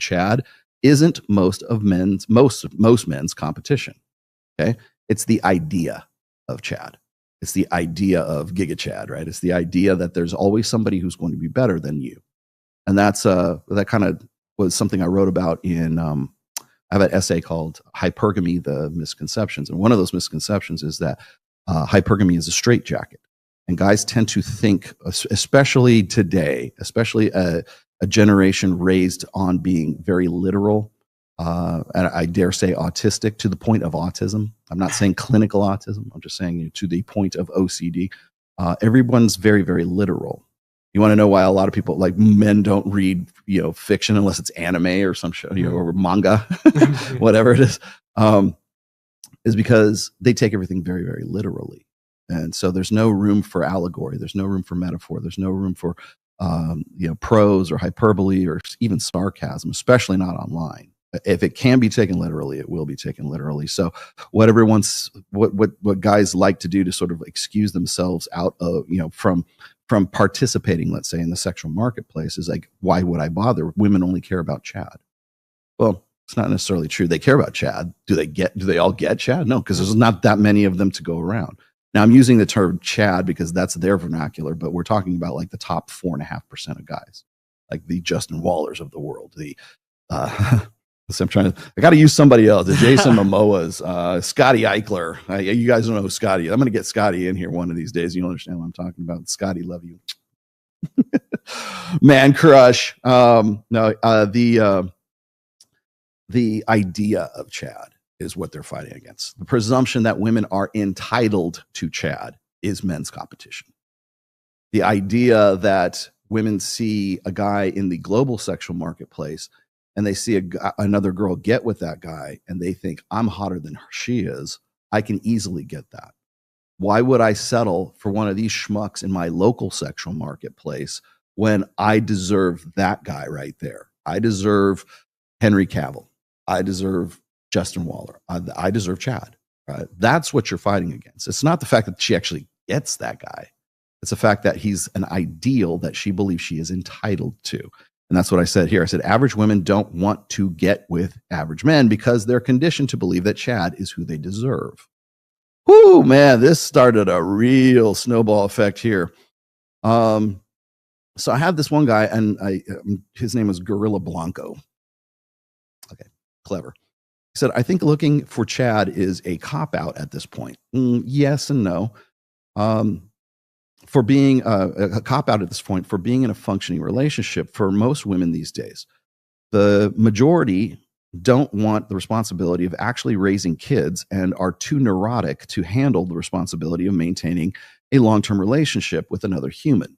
Chad isn't most men's competition. Okay, it's the idea of Chad. It's the idea of Giga Chad, right? It's the idea that there's always somebody who's going to be better than you, and that kind of was something I wrote about in. I have an essay called "Hypergamy: The Misconceptions," and one of those misconceptions is that hypergamy is a straitjacket, and guys tend to think, especially today, especially a generation raised on being very literal. And I dare say autistic to the point of autism. I'm not saying clinical autism. I'm just saying to the point of OCD. Everyone's very, very literal. You want to know why a lot of people, like men, don't read, fiction unless it's anime or some show, or manga, whatever it is because they take everything very, very literally. And so there's no room for allegory. There's no room for metaphor. There's no room for, prose or hyperbole or even sarcasm, especially not online. If it can be taken literally, it will be taken literally. So what guys like to do to sort of excuse themselves out of, from participating, let's say, in the sexual marketplace is like, why would I bother? Women only care about Chad. Well, it's not necessarily true. They care about Chad. Do they all get Chad? No, because there's not that many of them to go around. Now I'm using the term Chad because that's their vernacular, but we're talking about like the top 4.5% of guys, like the Justin Wallers of the world, I'm I got to use somebody else. The Jason Momoas, Scotty Eichler. You guys don't know who Scotty is. I'm going to get Scotty in here one of these days. You'll understand what I'm talking about. Scotty, love you. Man crush. The idea of Chad is what they're fighting against. The presumption that women are entitled to Chad is men's competition. The idea that women see a guy in the global sexual marketplace and they see another girl get with that guy and they think, I'm hotter than she is, I can easily get that. Why would I settle for one of these schmucks in my local sexual marketplace when I deserve that guy right there? I deserve Henry Cavill. I deserve Justin Waller. I deserve Chad. Right? That's what you're fighting against. It's not the fact that she actually gets that guy. It's the fact that he's an ideal that she believes she is entitled to. And that's what I said here. I said, average women don't want to get with average men because they're conditioned to believe that Chad is who they deserve. Whoo, man, this started a real snowball effect here. So I have this one guy, and his name is Gorilla Blanco. Okay, clever. He said, I think looking for Chad is a cop-out at this point. Yes and no. For being a cop-out at this point, for being in a functioning relationship for most women these days, the majority don't want the responsibility of actually raising kids and are too neurotic to handle the responsibility of maintaining a long-term relationship with another human.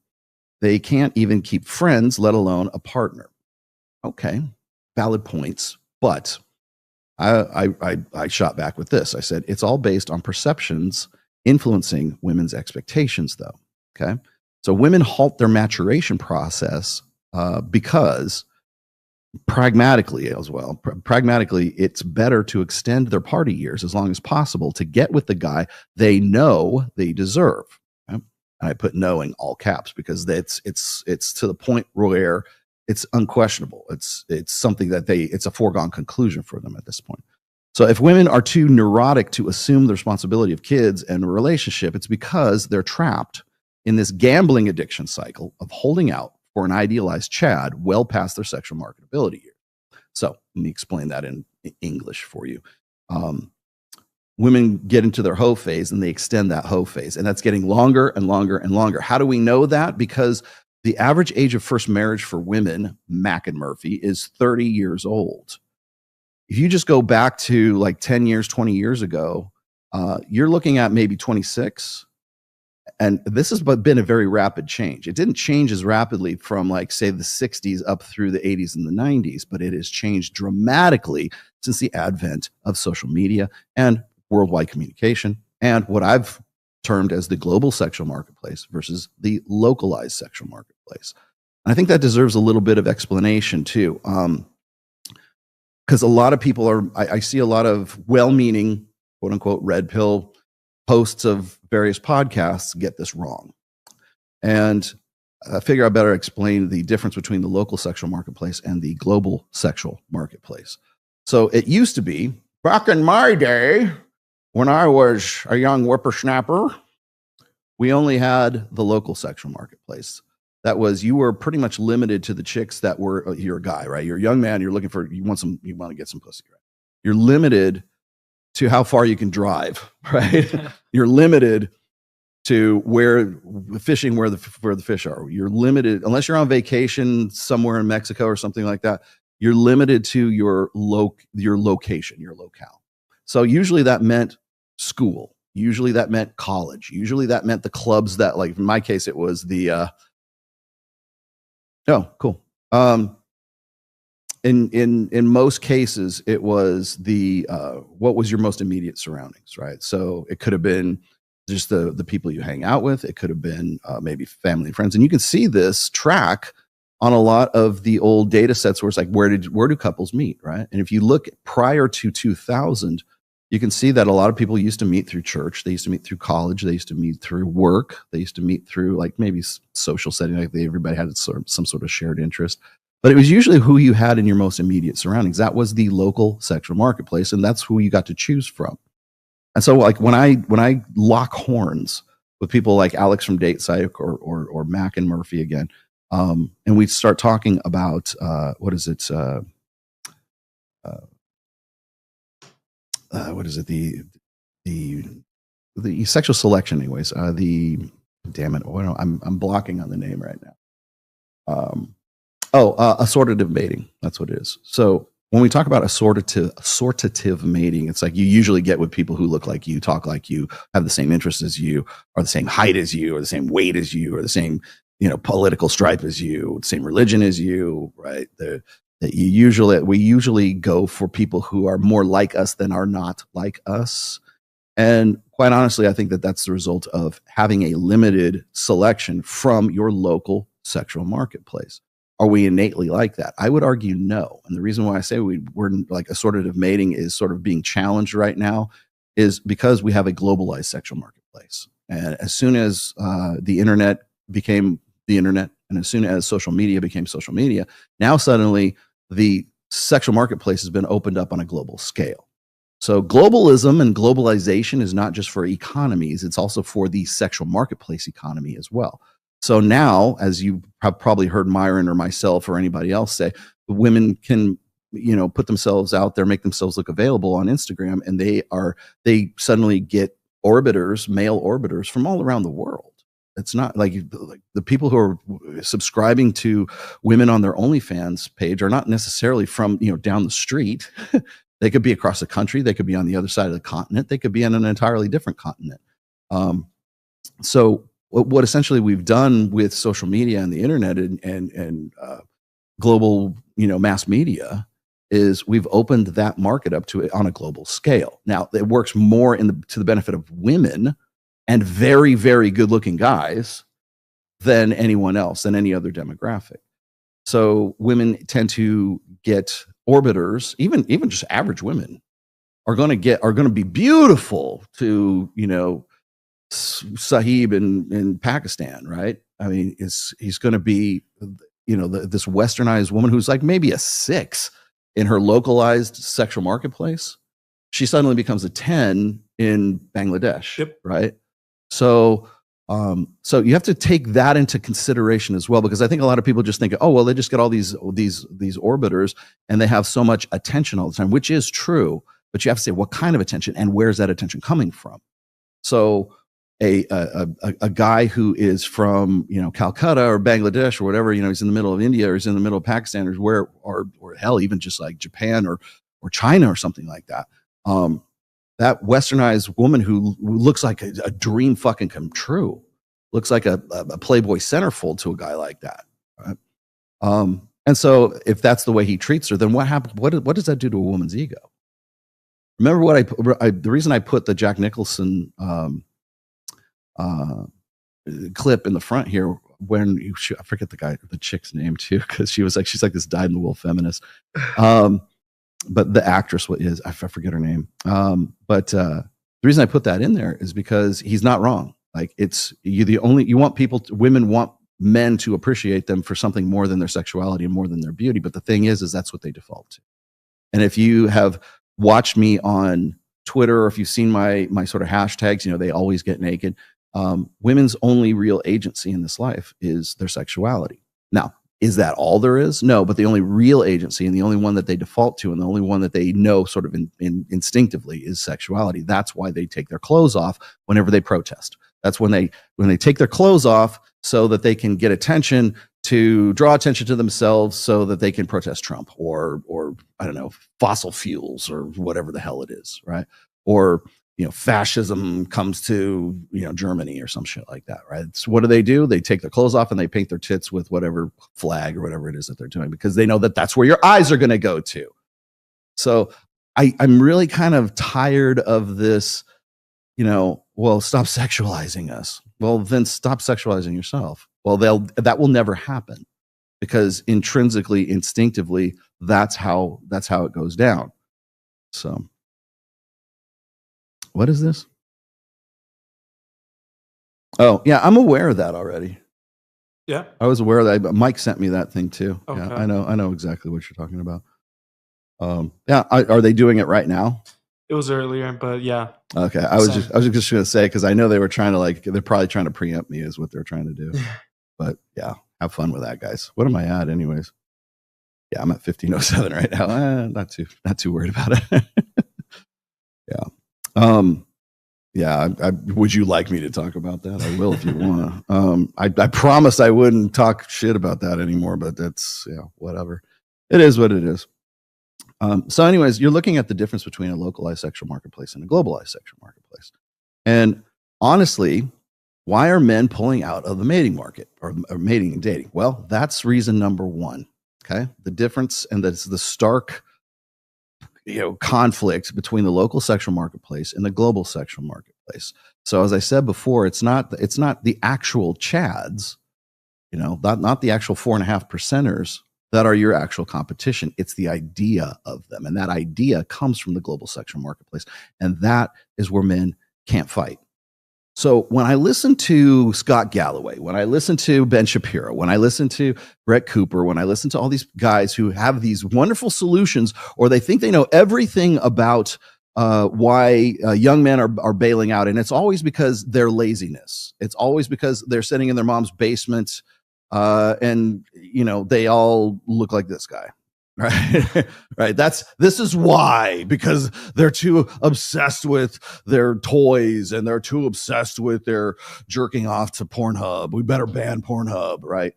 They can't even keep friends, let alone a partner. Okay, valid points, but I shot back with this. I said, it's all based on perceptions influencing women's expectations, though. Okay. So women halt their maturation process because pragmatically, it's better to extend their party years as long as possible to get with the guy they know they deserve. Okay? And I put "know" in all caps because it's to the point where it's unquestionable. It's something that it's a foregone conclusion for them at this point. So if women are too neurotic to assume the responsibility of kids and a relationship, it's because they're trapped in this gambling addiction cycle of holding out for an idealized Chad well past their sexual marketability year. So let me explain that in English for you. Women get into their hoe phase and they extend that hoe phase, and that's getting longer and longer and longer. How do we know that? Because the average age of first marriage for women, Mack and Murphy, is 30 years old. If you just go back to like 10 years, 20 years ago, you're looking at maybe 26. And this has been a very rapid change. It didn't change as rapidly from like, say, the 60s up through the 80s and the 90s, but it has changed dramatically since the advent of social media and worldwide communication and what I've termed as the global sexual marketplace versus the localized sexual marketplace. And I think that deserves a little bit of explanation too. Because a lot of people I see a lot of well-meaning, quote unquote, red pill hosts of various podcasts get this wrong. And I figure I better explain the difference between the local sexual marketplace and the global sexual marketplace. So it used to be back in my day when I was a young whippersnapper, we only had the local sexual marketplace. That was, you were pretty much limited to the chicks that were, you're a guy, right? You're a young man, you want to get some pussy, right? You're limited to how far you can drive, right? You're limited to where fishing, where the fish are. You're limited, unless you're on vacation somewhere in Mexico or something like that, you're limited to your location, your locale. So usually that meant school. Usually that meant college. Usually that meant the clubs that, like in my case, it was the, oh, cool. In most cases, it was the, what was your most immediate surroundings, right? So it could have been just the people you hang out with. It could have been maybe family and friends. And you can see this track on a lot of the old data sets where it's like, where do couples meet, right? And if you look prior to 2000, you can see that a lot of people used to meet through church. They used to meet through college. They used to meet through work. They used to meet through like maybe social setting, like everybody had some sort of shared interest. But it was usually who you had in your most immediate surroundings. That was the local sexual marketplace, and that's who you got to choose from. And so, like when I lock horns with people like Alex from Date Psych or Mac and Murphy again, and we start talking about what is it? What is it? The sexual selection, anyways. Damn it! I'm blocking on the name right now. Assortative mating. That's what it is. So when we talk about assortative mating, it's like you usually get with people who look like you, talk like you, have the same interests as you, are the same height as you, or the same weight as you, or the same, political stripe as you, the same religion as you, right? We usually go for people who are more like us than are not like us. And quite honestly, I think that that's the result of having a limited selection from your local sexual marketplace. Are we innately like that? I would argue no. And the reason why I say we're like assortative mating is sort of being challenged right now is because we have a globalized sexual marketplace. And as soon as the internet became the internet, and as soon as social media became social media, now suddenly the sexual marketplace has been opened up on a global scale. So globalism and globalization is not just for economies, it's also for the sexual marketplace economy as well. So now, as you have probably heard Myron or myself or anybody else say, women can, put themselves out there, make themselves look available on Instagram, and they suddenly get male orbiters from all around the world. It's not like the people who are subscribing to women on their OnlyFans page are not necessarily from, down the street. They could be across the country. They could be on the other side of the continent. They could be on an entirely different continent. So what essentially we've done with social media and the internet and global, mass media is we've opened that market up to it on a global scale. Now it works more to the benefit of women and very, very good looking guys than anyone else, than any other demographic. So women tend to get orbiters, even just average women are going to be beautiful to, Sahib in Pakistan, right? I mean, he's going to be, this westernized woman who's like maybe a 6 in her localized sexual marketplace. She suddenly becomes a 10 in Bangladesh, yep. Right? So you have to take that into consideration as well, because I think a lot of people just think, oh, well, they just get all these orbiters and they have so much attention all the time, which is true, but you have to say what kind of attention and where's that attention coming from? So a guy who is from Calcutta or Bangladesh or whatever, he's in the middle of India or he's in the middle of Pakistan or hell, even just like Japan or China or something like that. That westernized woman who looks like a dream fucking come true, looks like a Playboy centerfold to a guy like that. Right? And so if that's the way he treats her, then what happens? What does that do to a woman's ego? Remember the reason I put the Jack Nicholson clip in the front here when I forget the chick's name too, because she's like this dyed-in-the-wool feminist. But the actress, I forget her name. But the reason I put that in there is because he's not wrong. Like women want men to appreciate them for something more than their sexuality and more than their beauty. But the thing is that's what they default to. And if you have watched me on Twitter, or if you've seen my sort of hashtags, they always get naked. Women's only real agency in this life is their sexuality. Now, is that all there is? No, but the only real agency and the only one that they default to and the only one that they know sort of instinctively is sexuality. That's why they take their clothes off whenever they protest. That's when they take their clothes off so that they can get attention, to draw attention to themselves so that they can protest Trump or I don't know, fossil fuels or whatever the hell it is, right? Or fascism comes to Germany or some shit like that, right? So what do? They take their clothes off and they paint their tits with whatever flag or whatever it is that they're doing, because they know that that's where your eyes are going to go to. So I'm really kind of tired of this, well, stop sexualizing us. Well, then stop sexualizing yourself. Well, that will never happen, because intrinsically, instinctively, that's how it goes down. So what is this? Oh, yeah, I'm aware of that already. Yeah. I was aware of that, but Mike sent me that thing too. Okay. Yeah, I know exactly what you're talking about. Yeah, are they doing it right now? It was earlier, but yeah. Okay, I was just going to say, because I know they were trying to they're probably trying to preempt me is what they're trying to do. But yeah, have fun with that, guys. What am I at, anyways? Yeah, I'm at 1507 right now. Not too worried about it. Yeah. Yeah. Would you like me to talk about that? I will if you want. I promised I wouldn't talk shit about that anymore, but that's whatever. It is what it is. So anyways, you're looking at the difference between a localized sexual marketplace and a globalized sexual marketplace. And honestly, why are men pulling out of the mating market or mating and dating? Well, that's reason number one. Okay. The difference, and that's the stark, conflict between the local sexual marketplace and the global sexual marketplace. So as I said before, it's not the actual chads, not the actual 4.5% that are your actual competition. It's the idea of them. And that idea comes from the global sexual marketplace. And that is where men can't fight. So when I listen to Scott Galloway, when I listen to Ben Shapiro, when I listen to Brett Cooper, when I listen to all these guys who have these wonderful solutions, or they think they know everything about why young men are bailing out, and it's always because their laziness. It's always because they're sitting in their mom's basement, and they all look like this guy. Right. Right. This is why, because they're too obsessed with their toys and they're too obsessed with their jerking off to Pornhub. We better ban Pornhub. Right.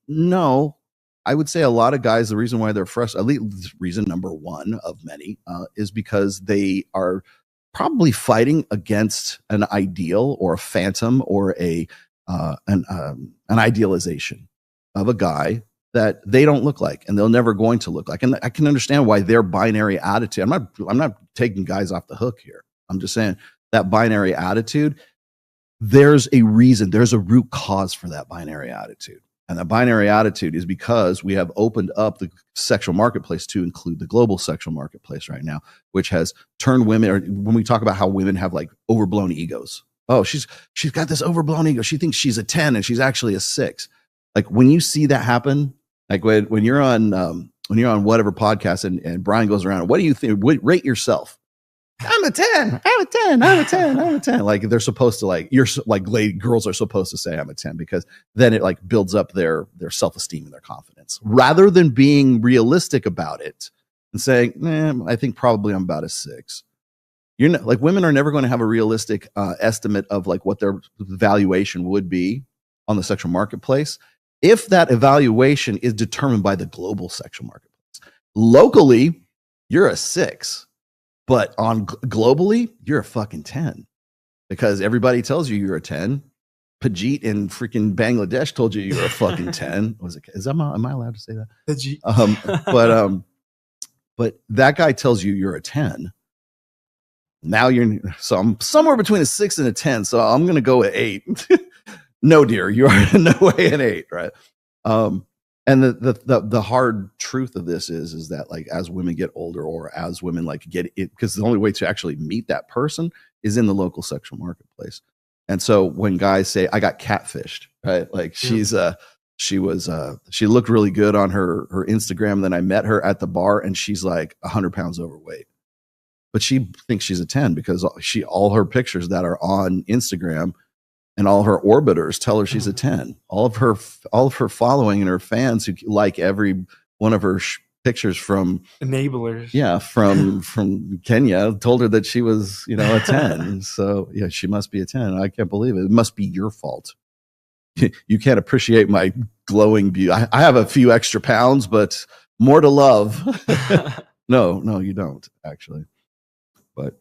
No, I would say a lot of guys, the reason why they're frustrated, at least reason number one of many, is because they are probably fighting against an ideal or a phantom or an idealization of a guy that they don't look like and they're never going to look like. And I can understand why their binary attitude, I'm not taking guys off the hook here. I'm just saying that binary attitude, there's a reason, there's a root cause for that binary attitude. And that binary attitude is because we have opened up the sexual marketplace to include the global sexual marketplace right now, which has turned women, or when we talk about how women have like overblown egos. Oh, she's got this overblown ego. She thinks she's a 10 and she's actually a 6. Like when you see that happen, like when you're on whatever podcast and Brian goes around, what do you think? Rate yourself. I'm a 10. I'm a 10. I'm a 10. I'm a 10. Like they're supposed to girls are supposed to say I'm a 10, because then it like builds up their self-esteem and their confidence, rather than being realistic about it and saying, I think probably I'm about a 6. You're not, like, women are never going to have a realistic estimate of like what their valuation would be on the sexual marketplace if that evaluation is determined by the global sexual marketplace. Locally, you're a 6, but globally, you're a fucking 10, because everybody tells you you're a 10. Pajit in freaking Bangladesh told you you're a fucking 10. Am I allowed to say that? Pajit. But that guy tells you you're a 10. Now so I'm somewhere between a 6 and a 10. So I'm going to go at 8. No, dear, you are no way an 8, right? And the hard truth of this is that like as women get older, or as women like get it, because the only way to actually meet that person is in the local sexual marketplace. And so when guys say, I got catfished, right? Like she looked really good on her Instagram. Then I met her at the bar and she's like 100 pounds overweight, but she thinks she's a 10 because all her pictures that are on Instagram and all her orbiters tell her she's a 10. All of her following and her fans who like every one of her pictures from enablers. Yeah. From Kenya told her that she was, a 10. So yeah, she must be a 10. I can't believe it. It must be your fault. You can't appreciate my glowing beauty. I have a few extra pounds, but more to love. No, you don't actually. But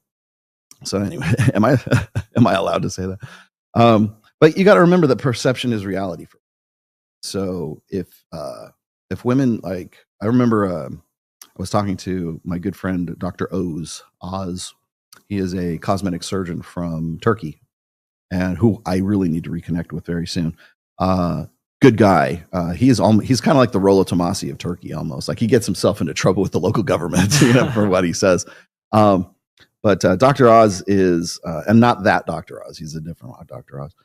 so anyway, am I allowed to say that? But you got to remember that perception is reality. So if women, like, I remember I was talking to my good friend, Dr. Oz. He is a cosmetic surgeon from Turkey and who I really need to reconnect with very soon. Good guy. He's kind of like the Rollo Tomassi of Turkey almost. Like he gets himself into trouble with the local government, for what he says. But Dr. Oz is, and not that Dr. Oz, he's a different Dr. Oz.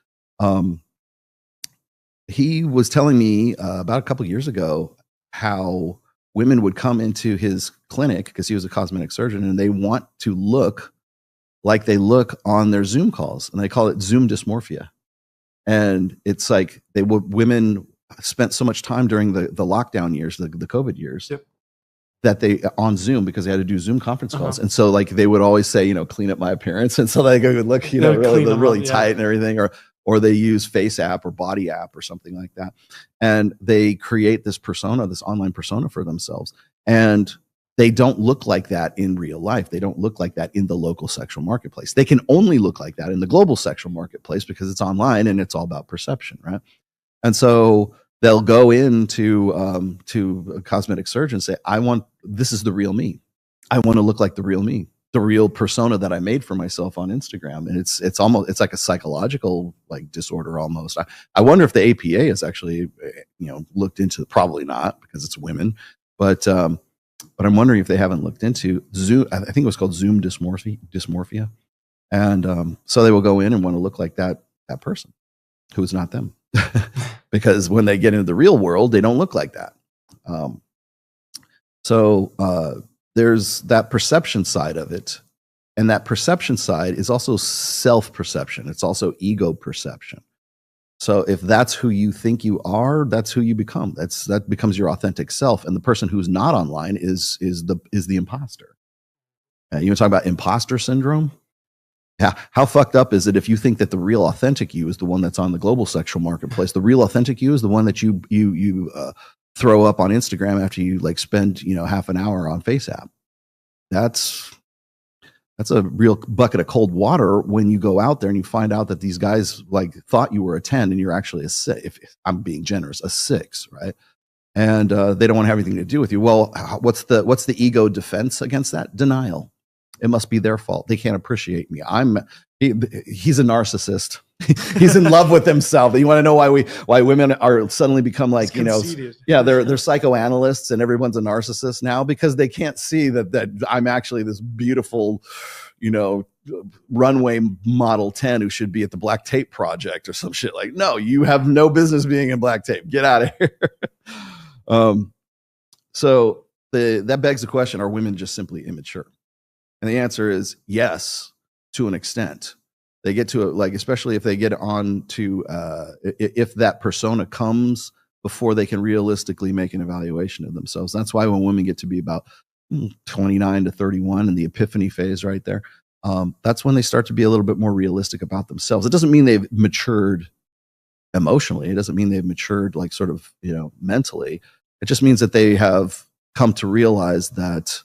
He was telling me about a couple years ago how women would come into his clinic because he was a cosmetic surgeon and they want to look like they look on their Zoom calls, and they call it Zoom dysmorphia. And it's like women spent so much time during the lockdown years, the COVID years, yep, that they on Zoom because they had to do Zoom conference calls. And so like they would always say, clean up my appearance. And so they would look, really tight and everything, or they use Face app or Body app or something like that. And they create this persona, this online persona for themselves. And they don't look like that in real life. They don't look like that in the local sexual marketplace. They can only look like that in the global sexual marketplace because it's online and it's all about perception, right? And so they'll go into to a cosmetic surgeon and say, this is the real me. I want to look like the real me, the real persona that I made for myself on Instagram. And it's like a psychological like disorder almost. I wonder if the APA has actually, looked into, probably not because it's women, but I'm wondering if they haven't looked into Zoom. I think it was called Zoom dysmorphia. And so they will go in and want to look like that person who is not them. Because when they get into the real world, they don't look like that. So there's that perception side of it. And that perception side is also self-perception. It's also ego perception. So if that's who you think you are, that's who you become. That becomes your authentic self. And the person who's not online is the imposter. You want to talk about imposter syndrome? Yeah. How fucked up is it if you think that the real authentic you is the one that's on the global sexual marketplace? The real authentic you is the one that you throw up on Instagram after you like spend half an hour on Face app. That's a real bucket of cold water when you go out there and you find out that these guys like thought you were a 10 and you're actually a 6. If I'm being generous, a 6, right? And they don't want to have anything to do with you. Well, what's the ego defense against that? Denial. It must be their fault. They can't appreciate me. He's a narcissist. He's in love with himself. You want to know why women are suddenly become like, they're psychoanalysts and everyone's a narcissist now because they can't see that I'm actually this beautiful, runway model 10 who should be at the Black Tape Project or some shit. Like, no, you have no business being in Black Tape. Get out of here. So that begs the question, are women just simply immature? And the answer is yes, to an extent. They get to it, like, especially if they get on to, if that persona comes before they can realistically make an evaluation of themselves. That's why when women get to be about 29 to 31 in the epiphany phase right there, that's when they start to be a little bit more realistic about themselves. It doesn't mean they've matured emotionally. It doesn't mean they've matured like sort of, mentally. It just means that they have come to realize that,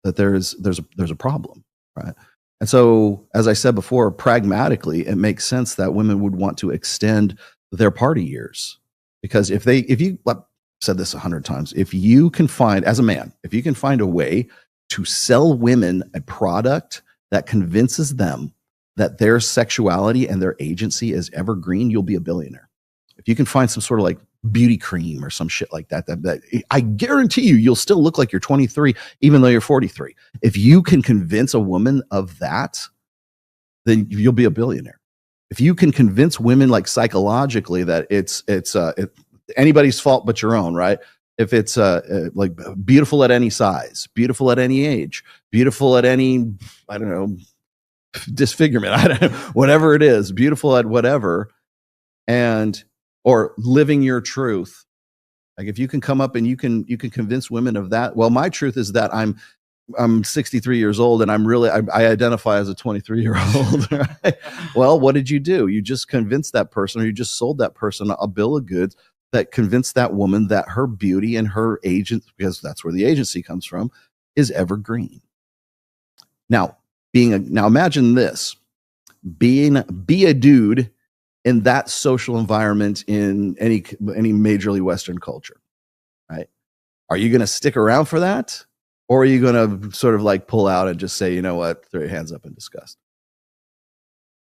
that there's a problem, right? And so, as I said before, pragmatically, it makes sense that women would want to extend their party years because if you I've said this 100 times, if you can find, as a man, if you can find a way to sell women a product that convinces them that their sexuality and their agency is evergreen, you'll be a billionaire. If you can find some sort of like beauty cream or some shit like that I guarantee you'll still look like you're 23 even though you're 43. If you can convince a woman of that, then you'll be a billionaire. if you can convince women like psychologically that it's anybody's fault but your own, right? If it's like beautiful at any size, beautiful at any age, beautiful at any, I don't know, disfigurement, I don't know, whatever it is, beautiful at whatever, and or living your truth. Like if you can come up and you can convince women of that. Well, my truth is that I'm 63 years old and I identify as a 23-year-old. Right? Well, what did you do? You just convinced that person, or you just sold that person a bill of goods that convinced that woman that her beauty and her agent, because that's where the agency comes from, is evergreen. Now, imagine this: be a dude in that social environment in any majorly Western culture, right? Are you going to stick around for that? Or are you going to sort of like pull out and just say, you know what, throw your hands up in disgust?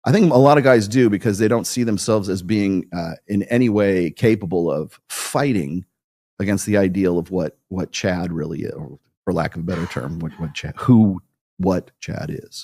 I think a lot of guys do, because they don't see themselves as being in any way capable of fighting against the ideal of what Chad really is, or for lack of a better term, what Chad is.